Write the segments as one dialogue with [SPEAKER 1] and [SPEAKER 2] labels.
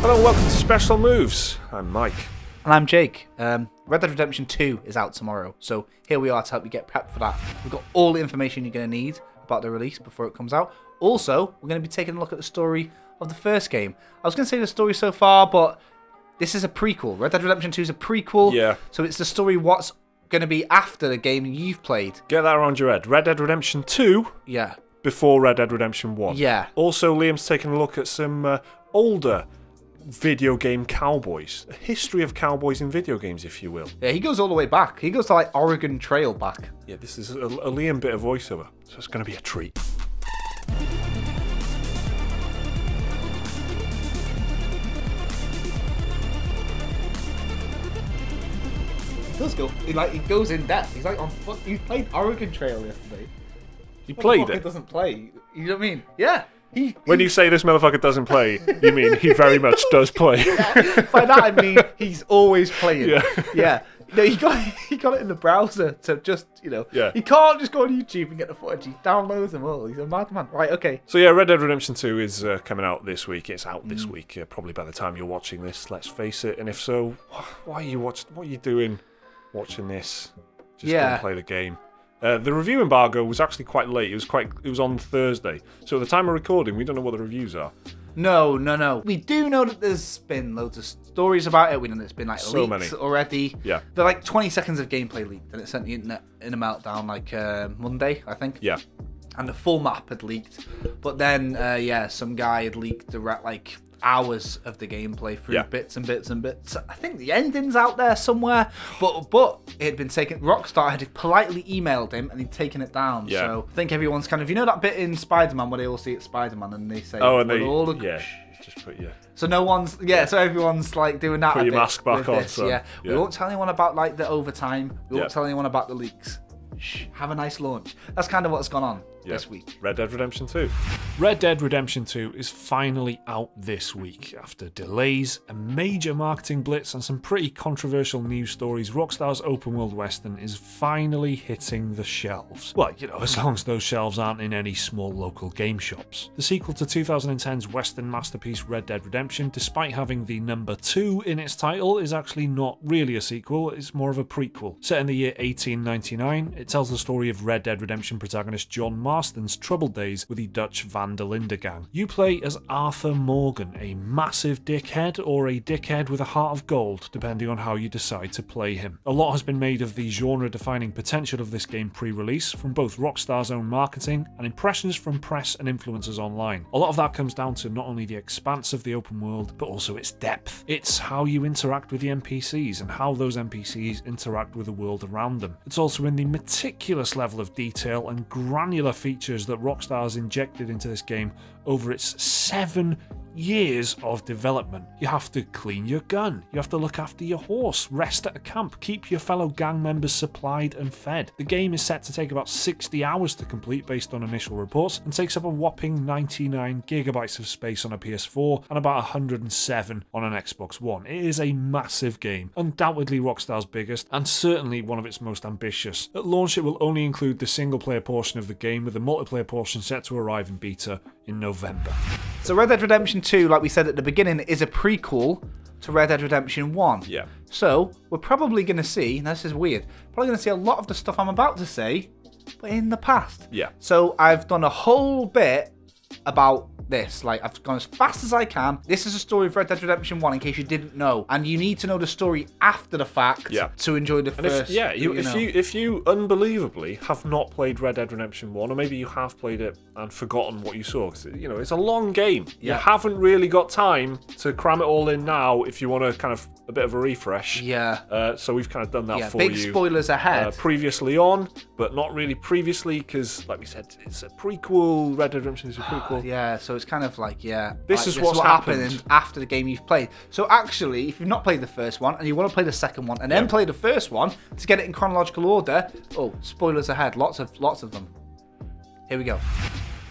[SPEAKER 1] Hello and welcome to Special Moves. I'm Mike.
[SPEAKER 2] And I'm Jake. Red Dead Redemption 2 is out tomorrow, so here we are to help you get prepped for that. We've got all the information you're going to need about the release before it comes out. Also, we're going to be taking a look at the story of the first game. I was going to say the story so far, but this is a prequel. Red Dead Redemption 2 is a prequel,
[SPEAKER 1] Yeah.
[SPEAKER 2] So it's the story what's going to be after the game you've played.
[SPEAKER 1] Get that around your head. Red Dead Redemption 2
[SPEAKER 2] Yeah.
[SPEAKER 1] before Red Dead Redemption 1.
[SPEAKER 2] Yeah.
[SPEAKER 1] Also, Liam's taking a look at some older video game cowboys. A history of cowboys in video games, if you will.
[SPEAKER 2] Yeah, he goes all the way back. He goes to like Oregon Trail back.
[SPEAKER 1] Yeah, this is a Liam bit of voiceover, so it's going to be a treat.
[SPEAKER 2] He does go, he goes in depth. He's like on foot. He played Oregon Trail yesterday.
[SPEAKER 1] He played
[SPEAKER 2] He
[SPEAKER 1] it?
[SPEAKER 2] doesn't play. You know what I mean? Yeah.
[SPEAKER 1] When you say this motherfucker doesn't play, you mean he very much does play.
[SPEAKER 2] By that I mean he's always playing.
[SPEAKER 1] Yeah.
[SPEAKER 2] Yeah. No, he got it in the browser to just,
[SPEAKER 1] Yeah.
[SPEAKER 2] He can't just go on YouTube and get the footage. He downloads them all. He's a madman. Right, okay.
[SPEAKER 1] So yeah, Red Dead Redemption 2 is coming out this week. It's out this week, probably by the time you're watching this, let's face it. And if so, why are you what are you doing watching this? Just go and play the game. The review embargo was actually quite late. It was on Thursday. So at the time of recording, we don't know what the reviews are.
[SPEAKER 2] No. We do know that there's been loads of stories about it. We know there's been
[SPEAKER 1] So
[SPEAKER 2] leaks
[SPEAKER 1] many
[SPEAKER 2] already.
[SPEAKER 1] Yeah.
[SPEAKER 2] They're like 20 seconds of gameplay leaked, and it sent the internet in a meltdown like Monday, I think.
[SPEAKER 1] Yeah.
[SPEAKER 2] And the full map had leaked, but then some guy had leaked the hours of the gameplay through bits and bits and bits. I think the ending's out there somewhere, but it had been taken. Rockstar had politely emailed him and he'd taken it down.
[SPEAKER 1] Yeah.
[SPEAKER 2] So I think everyone's kind of, that bit in Spider-Man where they all see it's Spider-Man and they say,
[SPEAKER 1] just put your.
[SPEAKER 2] So no one's, so everyone's like doing that.
[SPEAKER 1] Put your mask back on.
[SPEAKER 2] This, we won't tell anyone about like the overtime. We won't tell anyone about the leaks. Shh, have a nice launch. That's kind of what's gone on this week.
[SPEAKER 1] Red Dead Redemption 2. Red Dead Redemption 2 is finally out this week. After delays, a major marketing blitz, and some pretty controversial news stories, Rockstar's open world western is finally hitting the shelves. Well, as long as those shelves aren't in any small local game shops. The sequel to 2010's western masterpiece Red Dead Redemption, despite having the number 2 in its title, is actually not really a sequel, it's more of a prequel. Set in the year 1899, it tells the story of Red Dead Redemption protagonist John Marston's troubled days with the Dutch Van der Linde gang. You play as Arthur Morgan, a massive dickhead or a dickhead with a heart of gold, depending on how you decide to play him. A lot has been made of the genre-defining potential of this game pre-release, from both Rockstar's own marketing and impressions from press and influencers online. A lot of that comes down to not only the expanse of the open world, but also its depth. It's how you interact with the NPCs and how those NPCs interact with the world around them. It's also in the meticulous level of detail and granular features that Rockstar has injected into this game over its 7 years of development. You have to clean your gun, you have to look after your horse, rest at a camp, keep your fellow gang members supplied and fed. The game is set to take about 60 hours to complete based on initial reports, and takes up a whopping 99 gigabytes of space on a PS4 and about 107 on an Xbox One. It is a massive game, undoubtedly Rockstar's biggest, and certainly one of its most ambitious. At launch it will only include the single player portion of the game, with the multiplayer portion set to arrive in beta in November.
[SPEAKER 2] So Red Dead Redemption 2, like we said at the beginning, is a prequel to Red Dead Redemption 1.
[SPEAKER 1] Yeah.
[SPEAKER 2] So we're probably going to see, and this is weird, probably going to see a lot of the stuff I'm about to say, but in the past.
[SPEAKER 1] Yeah.
[SPEAKER 2] So I've done a whole bit about this. Like, I've gone as fast as I can. This is a story of Red Dead Redemption 1, in case you didn't know. And you need to know the story after the fact to enjoy the first.
[SPEAKER 1] If you unbelievably have not played Red Dead Redemption 1, or maybe you have played it and forgotten what you saw, because it's a long game. You haven't really got time to cram it all in now if you want to kind of a bit of a refresh.
[SPEAKER 2] Yeah.
[SPEAKER 1] So we've kind of done that for you.
[SPEAKER 2] Big spoilers ahead.
[SPEAKER 1] Previously on, but not really previously, because like we said, it's a prequel. Red Dead Redemption is a prequel.
[SPEAKER 2] Yeah, so it's kind of like,
[SPEAKER 1] This is what's happened
[SPEAKER 2] after the game you've played. So actually, if you've not played the first one and you want to play the second one and then play the first one to get it in chronological order, spoilers ahead. Lots of them. Here we go.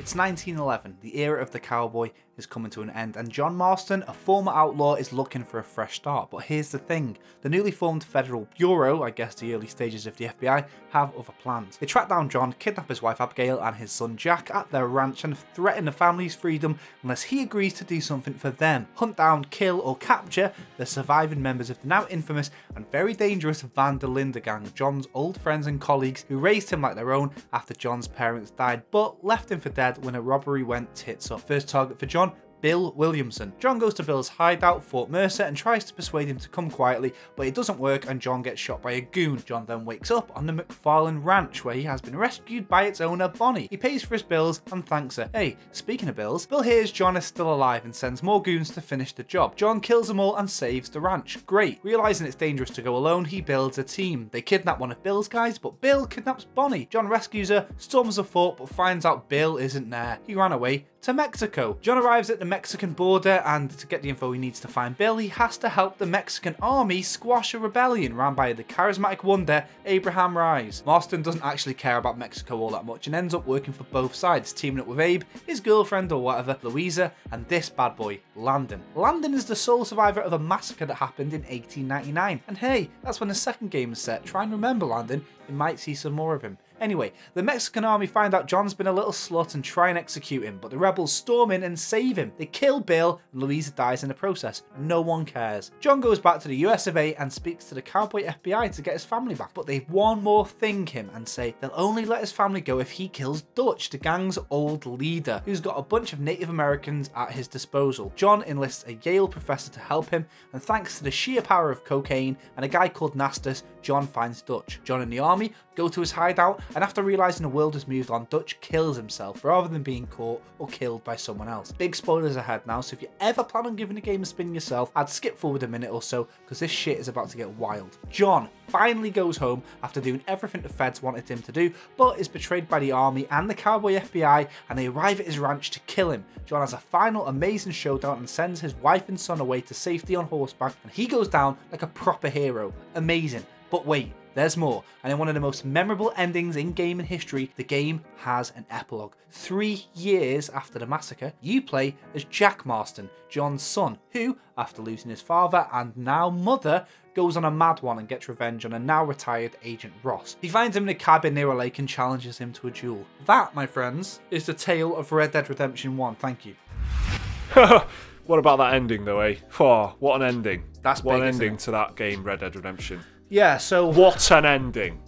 [SPEAKER 2] It's 1911, the era of the cowboy is coming to an end, and John Marston, a former outlaw, is looking for a fresh start. But here's the thing, the newly formed Federal Bureau, I guess the early stages of the FBI, have other plans. They track down John, kidnap his wife Abigail and his son Jack at their ranch and threaten the family's freedom unless he agrees to do something for them. Hunt down, kill or capture the surviving members of the now infamous and very dangerous Van der Linde gang, John's old friends and colleagues who raised him like their own after John's parents died but left him for dead when a robbery went tits up. First target for John, Bill Williamson. John goes to Bill's hideout, Fort Mercer, and tries to persuade him to come quietly, but it doesn't work and John gets shot by a goon. John then wakes up on the McFarlane Ranch where he has been rescued by its owner, Bonnie. He pays for his bills and thanks her. Hey, speaking of bills, Bill hears John is still alive and sends more goons to finish the job. John kills them all and saves the ranch. Great. Realizing it's dangerous to go alone, he builds a team. They kidnap one of Bill's guys, but Bill kidnaps Bonnie. John rescues her, storms the fort, but finds out Bill isn't there. He ran away to Mexico. John arrives at the Mexican border, and to get the info he needs to find Bill, he has to help the Mexican army squash a rebellion ran by the charismatic wonder Abraham Rise. Marston doesn't actually care about Mexico all that much and ends up working for both sides, teaming up with Abe, his girlfriend or whatever, Louisa, and this bad boy, Landon. Landon is the sole survivor of a massacre that happened in 1899, and hey, that's when the second game is set. Try and remember Landon, you might see some more of him. Anyway, the Mexican army find out John's been a little slut and try and execute him, but the rebels storm in and save him. They kill Bill and Louisa dies in the process. No one cares. John goes back to the US of A and speaks to the cowboy FBI to get his family back, but they one more thing him and say they'll only let his family go if he kills Dutch, the gang's old leader, who's got a bunch of Native Americans at his disposal. John enlists a Yale professor to help him, and thanks to the sheer power of cocaine and a guy called Nastus, John finds Dutch. John and the army go to his hideout, and after realizing the world has moved on, Dutch kills himself rather than being caught or killed by someone else. Big spoilers ahead now, so if you ever plan on giving the game a spin yourself, I'd skip forward a minute or so because this shit is about to get wild. John finally goes home after doing everything the feds wanted him to do, but is betrayed by the army and the cowboy FBI, and they arrive at his ranch to kill him. John has a final amazing showdown and sends his wife and son away to safety on horseback, and he goes down like a proper hero. Amazing. But wait, there's more, and in one of the most memorable endings in gaming history, the game has an epilogue. 3 years after the massacre, you play as Jack Marston, John's son, who, after losing his father and now mother, goes on a mad one and gets revenge on a now retired Agent Ross. He finds him in a cabin near a lake and challenges him to a duel. That, my friends, is the tale of Red Dead Redemption 1. Thank you.
[SPEAKER 1] What about that ending though, eh? Oh, what an ending.
[SPEAKER 2] That's
[SPEAKER 1] what
[SPEAKER 2] big,
[SPEAKER 1] an
[SPEAKER 2] isn't
[SPEAKER 1] ending
[SPEAKER 2] it?
[SPEAKER 1] to that game, Red Dead Redemption.
[SPEAKER 2] Yeah, so...
[SPEAKER 1] What an ending.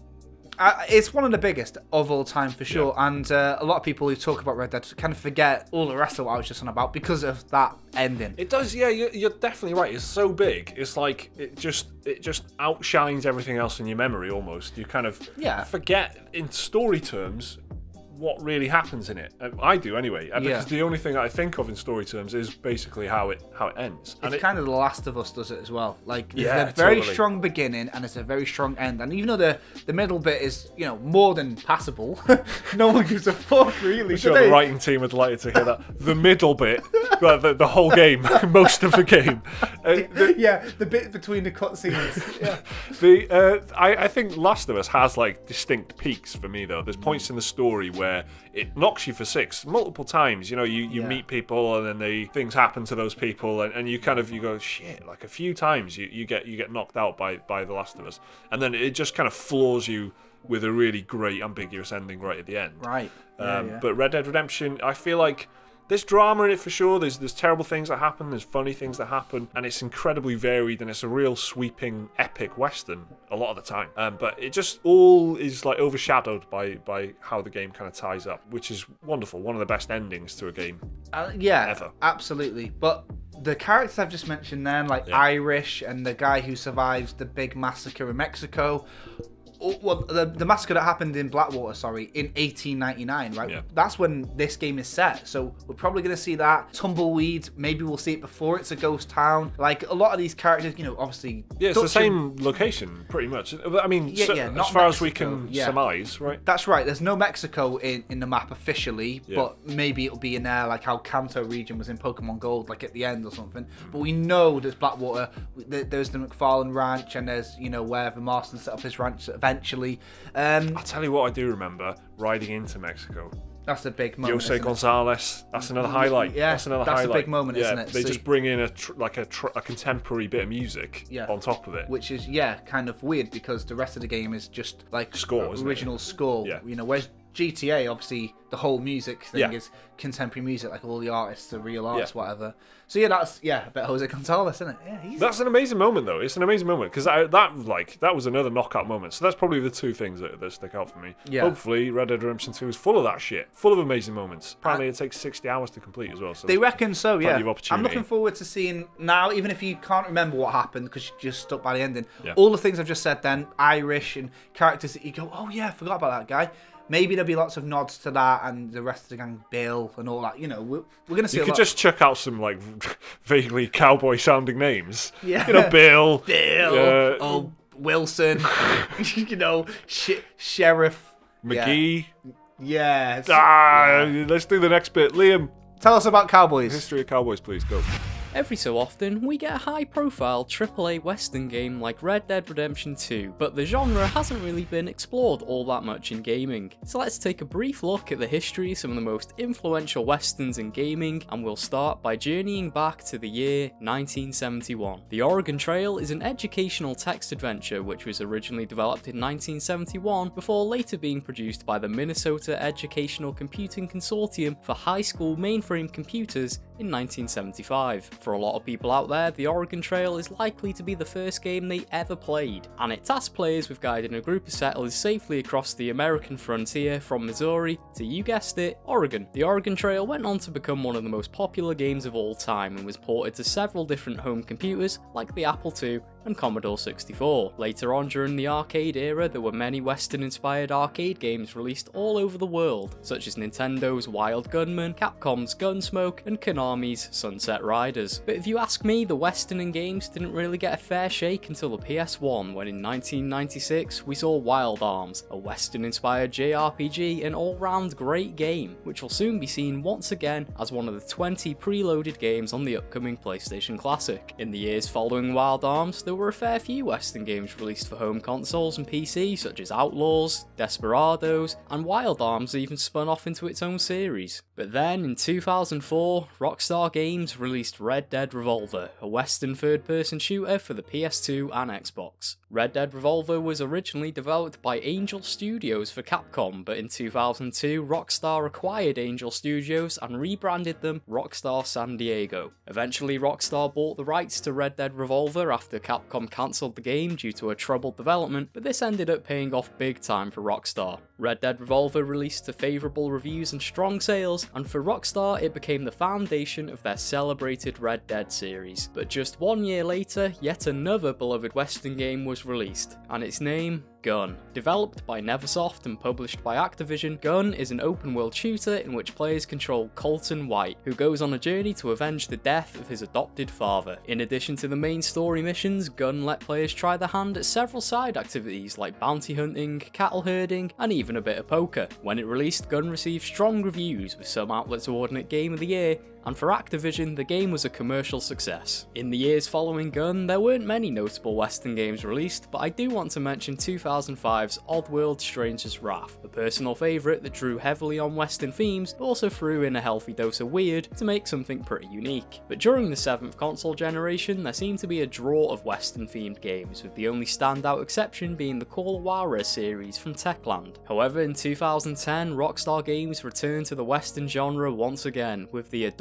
[SPEAKER 2] It's one of the biggest of all time for sure, yeah. And a lot of people who talk about Red Dead kind of forget all the rest of what I was just on about because of that ending.
[SPEAKER 1] It does, yeah. You're definitely right. It's so big. It's like it just outshines everything else in your memory almost. You kind of forget in story terms what really happens in it. I do anyway, because the only thing I think of in story terms is basically how it ends. And
[SPEAKER 2] it's kind of The Last of Us does it as well. Like there's a very strong beginning and it's a very strong end, and even though the middle bit is more than passable, no one gives a fuck really.
[SPEAKER 1] I'm sure the writing team would like to hear that. The middle bit, the whole game, most of the game.
[SPEAKER 2] The bit between the cutscenes.
[SPEAKER 1] I think Last of Us has like distinct peaks for me though. There's points in the story where it knocks you for six multiple times. You meet people and then things happen to those people and you go shit, like a few times you get knocked out by The Last of Us, and then it just kind of floors you with a really great ambiguous ending right at the end.
[SPEAKER 2] Right.
[SPEAKER 1] But Red Dead Redemption, I feel like there's drama in it for sure. There's terrible things that happen. There's funny things that happen, and it's incredibly varied. And it's a real sweeping, epic western a lot of the time. But it just all is like overshadowed by how the game kind of ties up, which is wonderful. One of the best endings to a game.
[SPEAKER 2] Ever. Absolutely. But the characters I've just mentioned then, like Irish and the guy who survives the big massacre in Mexico. Well, the massacre that happened in Blackwater, in 1899, right? Yeah. That's when this game is set. So we're probably going to see that. Tumbleweed, maybe we'll see it before it's a ghost town. Like, a lot of these characters, obviously...
[SPEAKER 1] Yeah, it's the same location, pretty much. I mean, as far as we can surmise, right?
[SPEAKER 2] That's right. There's no Mexico in the map officially, but maybe it'll be in there, like how Kanto region was in Pokemon Gold, like at the end or something. But we know there's Blackwater, there's the McFarlane Ranch, and there's, where the Marston set up his ranch eventually.
[SPEAKER 1] I'll tell you what I do remember, riding into Mexico.
[SPEAKER 2] That's a big moment.
[SPEAKER 1] Jose Gonzalez, that's another highlight.
[SPEAKER 2] Yeah,
[SPEAKER 1] that's another
[SPEAKER 2] that's
[SPEAKER 1] highlight.
[SPEAKER 2] a big moment, isn't it?
[SPEAKER 1] They
[SPEAKER 2] So
[SPEAKER 1] just bring in a contemporary bit of music on top of it.
[SPEAKER 2] Which is, kind of weird because the rest of the game is just like original score.
[SPEAKER 1] Yeah.
[SPEAKER 2] You know, whereas GTA, obviously, the whole music thing is contemporary music, like all the artists are real artists, whatever. So that's a bit Jose Gonzalez, isn't it? Yeah,
[SPEAKER 1] that's an amazing moment, though. It's an amazing moment because that was another knockout moment. So that's probably the two things that stick out for me.
[SPEAKER 2] Yeah.
[SPEAKER 1] Hopefully, Red Dead Redemption 2 is full of that shit, full of amazing moments. Apparently, it takes 60 hours to complete as well. So
[SPEAKER 2] they reckon so, yeah.
[SPEAKER 1] Of opportunity.
[SPEAKER 2] I'm looking forward to seeing now, even if you can't remember what happened because you're just stuck by the ending. All the things I've just said, then Irish and characters that you go, oh yeah, I forgot about that guy. Maybe there'll be lots of nods to that and the rest of the gang, Bill and all that. You know, we're going to see
[SPEAKER 1] You could just chuck out some, like, vaguely cowboy-sounding names.
[SPEAKER 2] Yeah.
[SPEAKER 1] You know, Bill.
[SPEAKER 2] Wilson. You know, Sheriff.
[SPEAKER 1] McGee.
[SPEAKER 2] Yeah.
[SPEAKER 1] Let's do the next bit. Liam.
[SPEAKER 2] Tell us about Cowboys.
[SPEAKER 1] History of Cowboys, please. Go.
[SPEAKER 3] Every so often, we get a high-profile AAA Western game like Red Dead Redemption 2, but the genre hasn't really been explored all that much in gaming. So let's take a brief look at the history of some of the most influential Westerns in gaming, and we'll start by journeying back to the year 1971. The Oregon Trail is an educational text adventure which was originally developed in 1971 before later being produced by the Minnesota Educational Computing Consortium for high school mainframe computers in 1975. For a lot of people out there, the Oregon Trail is likely to be the first game they ever played, and it tasked players with guiding a group of settlers safely across the American frontier from Missouri to, you guessed it, Oregon. The Oregon Trail went on to become one of the most popular games of all time and was ported to several different home computers like the Apple II and Commodore 64. Later on during the arcade era, there were many Western-inspired arcade games released all over the world, such as Nintendo's Wild Gunman, Capcom's Gunsmoke, and Konami's Sunset Riders. But if you ask me, the Western in games didn't really get a fair shake until the PS1, when in 1996 we saw Wild Arms, a Western-inspired JRPG and all-round great game, which will soon be seen once again as one of the 20 preloaded games on the upcoming PlayStation Classic. In the years following Wild Arms, there were a fair few Western games released for home consoles and PC, such as Outlaws, Desperados, and Wild Arms even spun off into its own series. But then, in 2004, Rockstar Games released Red Dead Revolver, a Western third-person shooter for the PS2 and Xbox. Red Dead Revolver was originally developed by Angel Studios for Capcom, but in 2002, Rockstar acquired Angel Studios and rebranded them Rockstar San Diego. Eventually, Rockstar bought the rights to Red Dead Revolver after Capcom cancelled the game due to a troubled development, but this ended up paying off big time for Rockstar. Red Dead Revolver released to favourable reviews and strong sales, and for Rockstar it became the foundation of their celebrated Red Dead series. But just 1 year later, yet another beloved Western game was released, and its name, Gun. Developed by Neversoft and published by Activision, Gun is an open-world shooter in which players control Colton White, who goes on a journey to avenge the death of his adopted father. In addition to the main story missions, Gun let players try their hand at several side activities like bounty hunting, cattle herding, and even a bit of poker. When it released, Gun received strong reviews, with some outlets awarding it Game of the Year, and for Activision, the game was a commercial success. In the years following Gun, there weren't many notable Western games released, but I do want to mention 2005's Oddworld Stranger's Wrath, a personal favourite that drew heavily on Western themes, but also threw in a healthy dose of weird to make something pretty unique. But during the 7th console generation, there seemed to be a draw of Western-themed games, with the only standout exception being the Call of Juarez series from Techland. However, in 2010, Rockstar Games returned to the Western genre once again, with the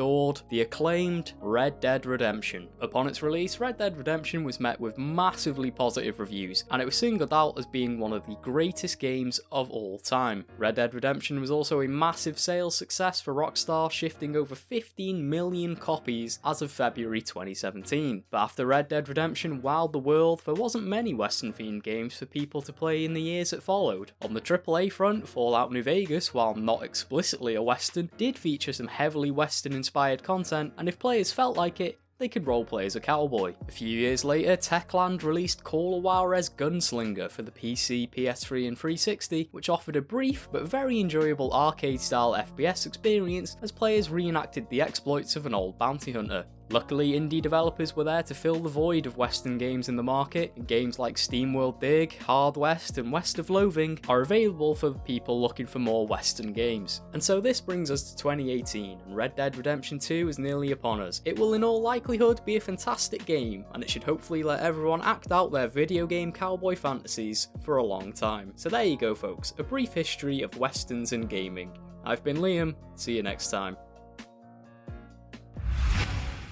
[SPEAKER 3] the acclaimed Red Dead Redemption. Upon its release, Red Dead Redemption was met with massively positive reviews, and it was singled out as being one of the greatest games of all time. Red Dead Redemption was also a massive sales success for Rockstar, shifting over 15 million copies as of February 2017. But after Red Dead Redemption wowed the world, there wasn't many Western-themed games for people to play in the years that followed. On the AAA front, Fallout New Vegas, while not explicitly a Western, did feature some heavily Western-inspired content, and if players felt like it, they could roleplay as a cowboy. A few years later, Techland released Call of Juarez Gunslinger for the PC, PS3 and 360, which offered a brief but very enjoyable arcade-style FPS experience as players reenacted the exploits of an old bounty hunter. Luckily, indie developers were there to fill the void of Western games in the market, and games like SteamWorld Dig, Hard West, and West of Loathing are available for people looking for more Western games. And so this brings us to 2018, and Red Dead Redemption 2 is nearly upon us. It will in all likelihood be a fantastic game, and it should hopefully let everyone act out their video game cowboy fantasies for a long time. So there you go folks, a brief history of Westerns in gaming. I've been Liam, see you next time.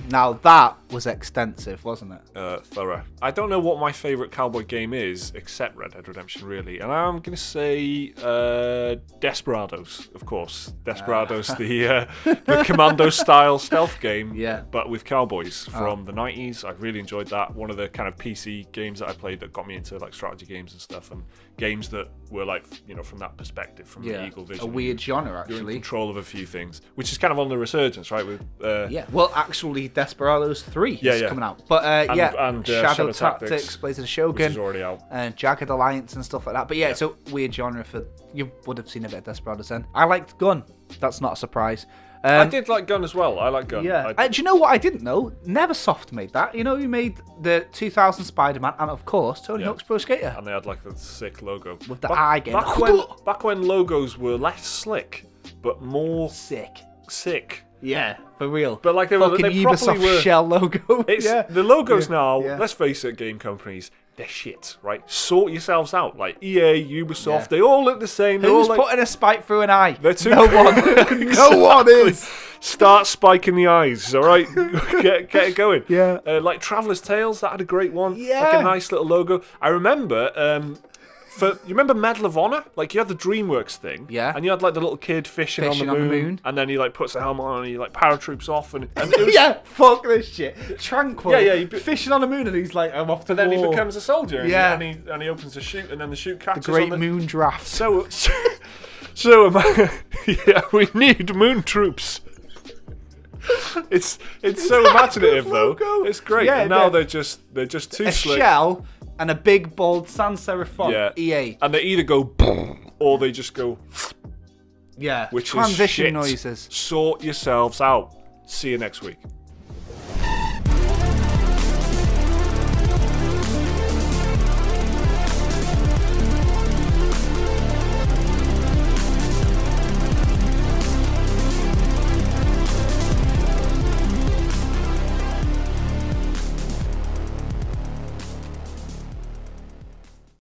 [SPEAKER 2] Now that was extensive, wasn't it?
[SPEAKER 1] Thorough. I don't know what my favourite cowboy game is, except Red Dead Redemption, really. And I'm going to say Desperados, of course. Desperados, the Commando-style stealth game, but with cowboys from the 90s. I really enjoyed that. One of the kind of PC games that I played that got me into like strategy games and stuff, and games that were like, you know, from that perspective, from the Eagle Vision.
[SPEAKER 2] A weird genre, actually.
[SPEAKER 1] You're in control of a few things, which is kind of on the resurgence, right? With
[SPEAKER 2] well, actually, Desperados 3 is coming out. But
[SPEAKER 1] and
[SPEAKER 2] Shadow Tactics, Blazing Shogun,
[SPEAKER 1] which is already out.
[SPEAKER 2] And Jagged Alliance and stuff like that. But yeah, it's a weird genre for... You would have seen a bit of Desperados then. I liked Gun. That's not a surprise.
[SPEAKER 1] I did like Gun as well. I like Gun.
[SPEAKER 2] Yeah. Do you know what I didn't know? Neversoft made that. You know, he made the 2000 Spider-Man and, of course, Tony Hawk's Pro Skater.
[SPEAKER 1] And they had like the sick logo.
[SPEAKER 2] With the eye game.
[SPEAKER 1] Back when logos were less slick, but more... Sick.
[SPEAKER 2] Yeah, for real.
[SPEAKER 1] But like they
[SPEAKER 2] Ubisoft
[SPEAKER 1] were
[SPEAKER 2] shell logo.
[SPEAKER 1] The logos now, let's face it, game companies, they're shit, right? Sort yourselves out. Like EA, Ubisoft, they all look the same.
[SPEAKER 2] Who's putting a spike through an eye?
[SPEAKER 1] They're too
[SPEAKER 2] no one. No one is.
[SPEAKER 1] Start spiking the eyes, all right? get it going.
[SPEAKER 2] Yeah.
[SPEAKER 1] Like Traveller's Tales, that had a great one.
[SPEAKER 2] Yeah.
[SPEAKER 1] Like a nice little logo. I remember... you remember Medal of Honor? Like you had the DreamWorks thing, and you had like the little kid fishing on the moon, and then he like puts a helmet on and he like paratroops off, and it was...
[SPEAKER 2] fuck this shit. Tranquil.
[SPEAKER 1] Yeah,
[SPEAKER 2] fishing on the moon, and he's like, I'm off to
[SPEAKER 1] then
[SPEAKER 2] war.
[SPEAKER 1] He becomes a soldier, and he opens the chute, and then the chute catches
[SPEAKER 2] the great
[SPEAKER 1] on
[SPEAKER 2] moon draft.
[SPEAKER 1] So we need moon troops. It's so imaginative though. It's great.
[SPEAKER 2] Yeah,
[SPEAKER 1] and now they're just too slick.
[SPEAKER 2] Shell and a big bold sans serif font. EA.
[SPEAKER 1] And they either go or they just go.
[SPEAKER 2] Yeah.
[SPEAKER 1] Which
[SPEAKER 2] transition
[SPEAKER 1] is shit.
[SPEAKER 2] noises.
[SPEAKER 1] Sort yourselves out. See you next week.